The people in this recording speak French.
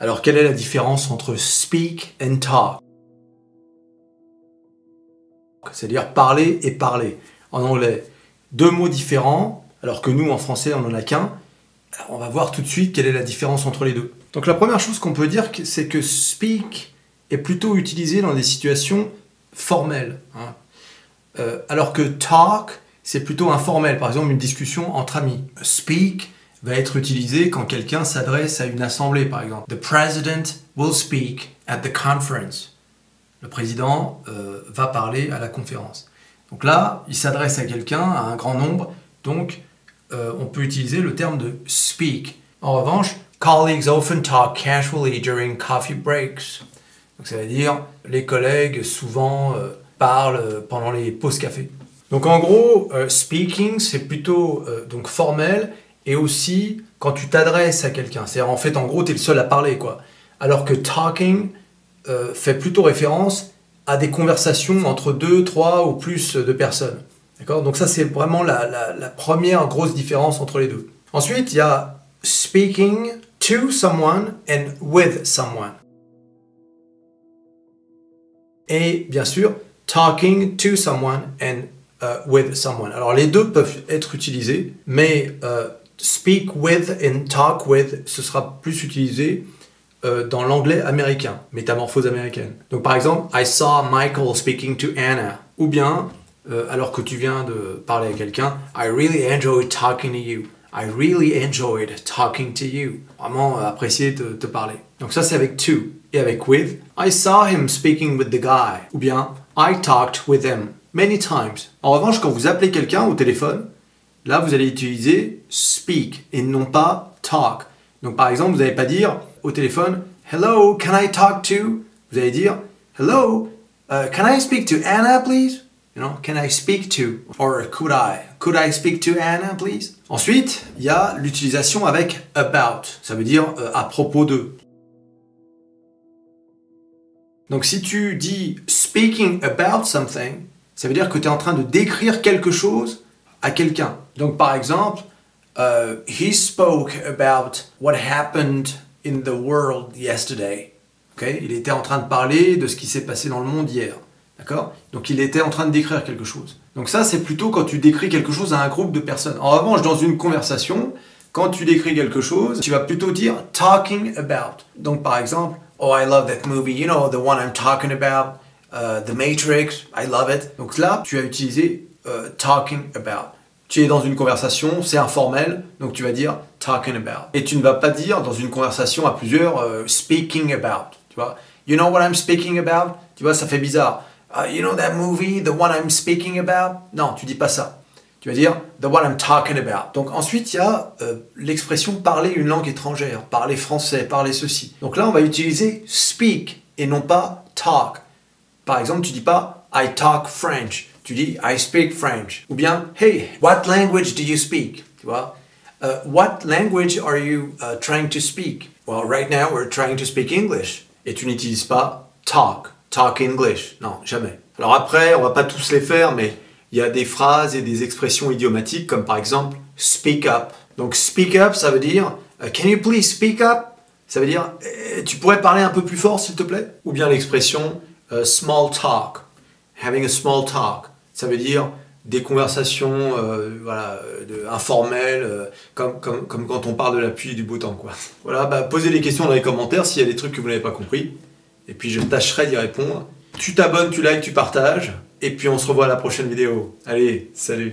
Alors, quelle est la différence entre speak and talk? C'est-à-dire parler et parler. En anglais, deux mots différents, alors que nous, en français, on n'en a qu'un. Alors, on va voir tout de suite quelle est la différence entre les deux. Donc, la première chose qu'on peut dire, c'est que speak est plutôt utilisé dans des situations formelles, hein. Alors que talk, c'est plutôt informel. Par exemple, une discussion entre amis. Speak va être utilisé quand quelqu'un s'adresse à une assemblée, par exemple. The president will speak at the conference. Le président va parler à la conférence. Donc là, il s'adresse à quelqu'un, à un grand nombre, donc on peut utiliser le terme de speak. En revanche, colleagues often talk casually during coffee breaks. Donc ça veut dire les collègues souvent parlent pendant les pauses café. Donc en gros, speaking, c'est plutôt donc formel et aussi quand tu t'adresses à quelqu'un. C'est-à-dire en fait, en gros, tu es le seul à parler, quoi. Alors que talking fait plutôt référence à des conversations entre 2, 3 ou plus de personnes. D'accord ? Donc ça, c'est vraiment la première grosse différence entre les deux. Ensuite, il y a speaking to someone and with someone. Et bien sûr, talking to someone and with someone. Alors les deux peuvent être utilisés, mais speak with and talk with, ce sera plus utilisé dans l'anglais américain, métamorphose américaine. Donc par exemple, I saw Michael speaking to Anna. Ou bien, alors que tu viens de parler à quelqu'un, I really enjoyed talking to you. I really enjoyed talking to you. Vraiment apprécié de te parler. Donc ça c'est avec to. Et avec with, I saw him speaking with the guy. Ou bien, I talked with him many times. En revanche, quand vous appelez quelqu'un au téléphone, là vous allez utiliser speak et non pas talk. Donc par exemple, vous n'allez pas dire au téléphone, hello, can I talk to? Vous allez dire, hello, can I speak to Anna, please? You know, can I speak to? Or could I speak to Anna, please? Ensuite, il y a l'utilisation avec about. Ça veut dire à propos de. Donc si tu dis speaking about something, ça veut dire que tu es en train de décrire quelque chose à quelqu'un. Donc par exemple, he spoke about what happened in the world yesterday. Okay? Il était en train de parler de ce qui s'est passé dans le monde hier. D'accord? Donc il était en train de décrire quelque chose. Donc ça, c'est plutôt quand tu décris quelque chose à un groupe de personnes. En revanche, dans une conversation, quand tu décris quelque chose, tu vas plutôt dire talking about. Donc par exemple, oh, I love that movie, you know, the one I'm talking about, The Matrix, I love it. Donc là, tu as utilisé talking about. Tu es dans une conversation, c'est informel, donc tu vas dire talking about. Et tu ne vas pas dire dans une conversation à plusieurs speaking about. Tu vois, you know what I'm speaking about? Tu vois, ça fait bizarre. You know that movie, the one I'm speaking about? Non, tu dis pas ça. Tu vas dire the one I'm talking about. Donc ensuite, il y a l'expression parler une langue étrangère, parler français, parler ceci. Donc là, on va utiliser speak et non pas talk. Par exemple, tu dis pas I talk French. Tu dis I speak French. Ou bien hey, what language do you speak? Tu vois? What language are you trying to speak? Well, right now we're trying to speak English. Et tu n'utilises pas talk English. Non, jamais. Alors après, on va pas tous les faire, mais il y a des phrases et des expressions idiomatiques comme par exemple speak up. Donc speak up, ça veut dire can you please speak up? Ça veut dire tu pourrais parler un peu plus fort s'il te plaît? Ou bien l'expression small talk, having a small talk. Ça veut dire des conversations informelles, comme quand on parle de la pluie et du beau temps, quoi. Voilà, posez des questions dans les commentaires s'il y a des trucs que vous n'avez pas compris. Et puis je tâcherai d'y répondre. Tu t'abonnes, tu likes, tu partages. Et puis on se revoit à la prochaine vidéo. Allez, salut!